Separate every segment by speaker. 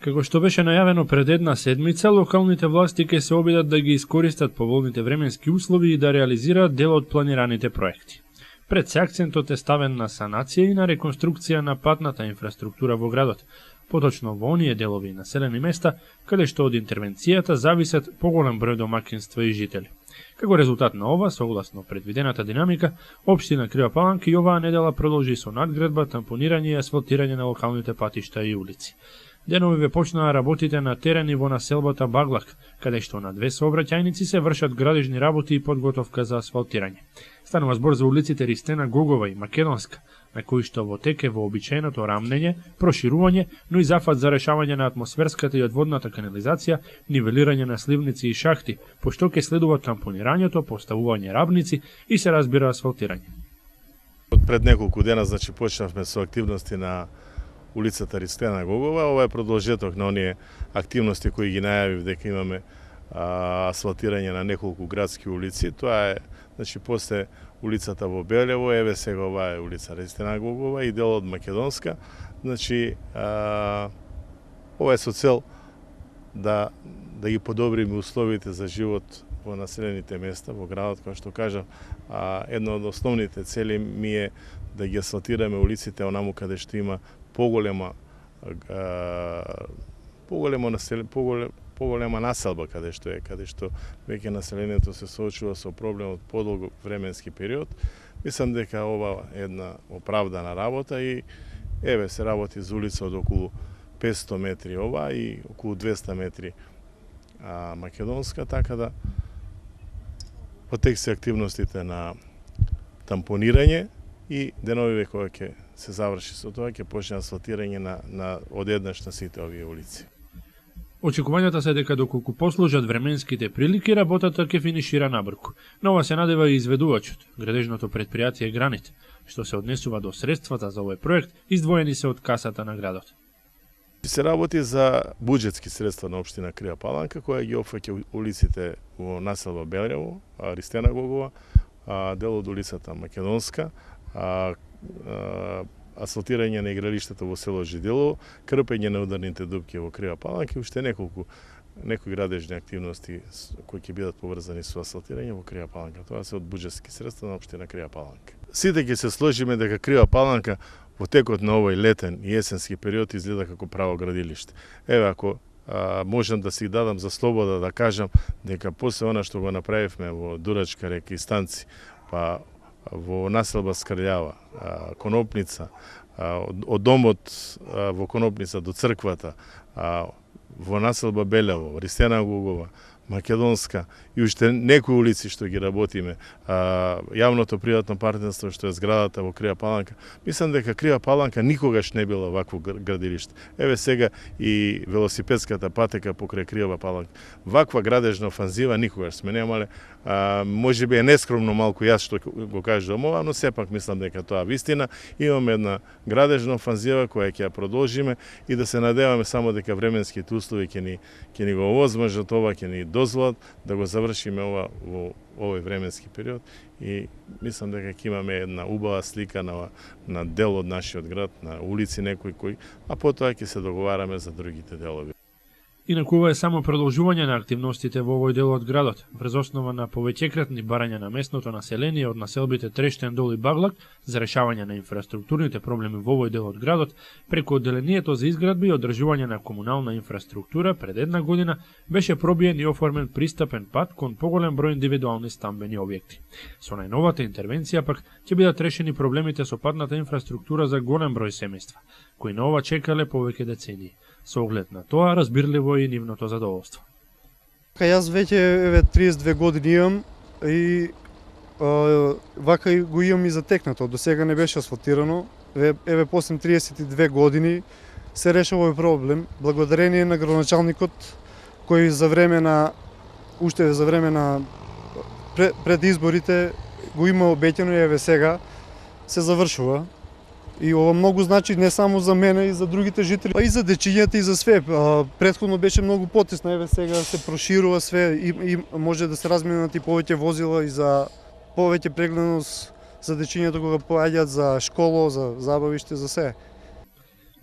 Speaker 1: Како што беше најавено пред една седмица, локалните власти ќе се обидат да ги искористат поволните временски услови и да реализираат дел од планираните проекти. Пред се акцентот е ставен на санација и на реконструкција на патната инфраструктура во градот, поточно во оние делови и населени места, каде што од интервенцијата зависат поголем број домакинства и жители. Како резултат на ова, согласно предвидената динамика, општина Крива Паланка и оваа недела продолжи со надградба, тампонирање и асфалтирање на локалните патишта и улици. Деновиве почнаа работите на терени во населбата Баглак, каде што на 2 сообраќајници се вршат градежни работи и подготовка за асфалтирање. Станува збор за улиците Ристена, Гогова и Македонска, на кои што во тек е вообичаеното рамнење, проширување, но и зафат за решавање на атмосферската и одводната канализација, нивелирање на сливници и шахти, пошто ќе следува тампонирањето, поставување рабници и се разбира асфалтирање.
Speaker 2: Пред неколку дена почнавме со активности на улицата Ристена Гогова. Ова е продолжеток на оние активности кои ги најавив дека имаме асфалтирање на неколку градски улици. Тоа е после улицата во Белево, еве сега ова е улица Ристена Гогова и дел од Македонска. Ова е со цел да ги подобриме условите за живот во населените места, во градот, кој што кажав, една од основните цели ми е да ги асфалтираме улиците онаму каде што има поголема населба, каде што веќе населението се соочува со проблем од подолго временски период. Мислам дека ова е една оправдана работа и еве се работи за улица од околу 500 метри ова и околу 200 метри Македонска, така да потек се активностите на тампонирање и деновиве кога ќе се заврши со тоа, ќе почне асфалтирање на одеднаш на сите овие улици.
Speaker 1: Очекувањата се дека доколку послужат временските прилики, работата ќе финишира набрку. На ова се надева и изведувачот, градежното предпријатие Гранит, што се однесува до средствата за овој проект, издвоени се од касата на градот.
Speaker 2: Се работи за буџетски средства на општина Крива Паланка, која ги опфаќа улиците во населба Белево, Ристена Гогова, дел од улицата Македонска, асфалтирање на игралиштето во село Жиделово, крпење на ударните дупки во Крива Паланка и уште некои градежни активности кои ќе бидат поврзани со асфалтирање во Крива Паланка. Тоа се од буџетски средства на општина Крива Паланка. Сите ќе се сложиме дека Крива Паланка во текот на овој летен и есенски период изгледа како право градилиште. Еве, ако можам да си дадам за слобода да кажам дека после она што го направивме во Дурачка река и станци, па во населба Скрљава, Конопница, од домот во Конопница до црквата, во населба Белево, Ристена Гогова, Македонска и уште некои улици што ги работиме, јавното приватно партнерство што е зградата во Крива Паланка. Мислам дека Крива Паланка никогаш не била вакво градилиште. Еве сега и велосипедската патека покрај Крива Паланка. Ваква градежна офанзива никогаш сме немале. Можеби е нескромно малку јас што го кажувам ова, но сепак мислам дека тоа вистина. Имаме една градежна офанзива која ќе ја продолжиме и да се надеваме само дека временските услови ќе ни го овозможат ова, ќе ни дозволат да го завршиме ова во овој временски период и мислам дека ќе имаме една убава слика на дел од нашиот град, на улици некои а потоа ќе се договараме за другите делови.
Speaker 1: Инаку ова е само продолжување на активностите во овој дел од градот, врз основа на повеќекратни барања на местното население од населбите Трештен дол и Баглак за решавање на инфраструктурните проблеми во овој дел од градот, преку одделението за изградби и одржување на комунална инфраструктура пред една година беше пробиен и оформен пристапен пат кон поголем број индивидуални стамбени објекти. Со најновата интервенција пак ќе бидат решени проблемите со патната инфраструктура за голем број семејства, кои на ова чекале повеќе децении. Со оглед на тоа, разбирливо и нивното задоволство.
Speaker 3: Јас веќе 32 години имам и вака и го имам и затекнато. До сега не беше асфалтирано. Еве после 32 години се решава овој проблем благодарение на градоначалникот кој уште за време на пред изборите го има обеќано и еве сега се завршува. И ова многу значи не само за мене и за другите жители, а и за дечињата и за све. Претходно беше многу потесно, еве сега се проширува све и може да се разменат и повеќе возила и за повеќе прегледност за дечињата кога поаѓаат за школо, за забавиште, за се.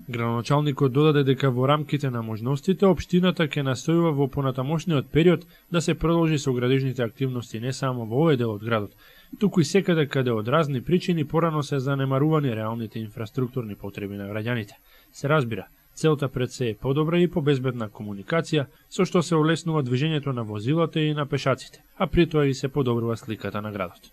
Speaker 1: Градоначалникот додаде дека во рамките на можностите општината ќе настојува во понатамошниот период да се продолжи со градежните активности не само во овој дел од градот, туку и секаде каде од разни причини порано се занемарувани реалните инфраструктурни потреби на граѓаните. Се разбира, целта пред се е подобра и побезбедна комуникација, со што се олеснува движењето на возилата и на пешаците, а при тоа и се подобрува сликата на градот.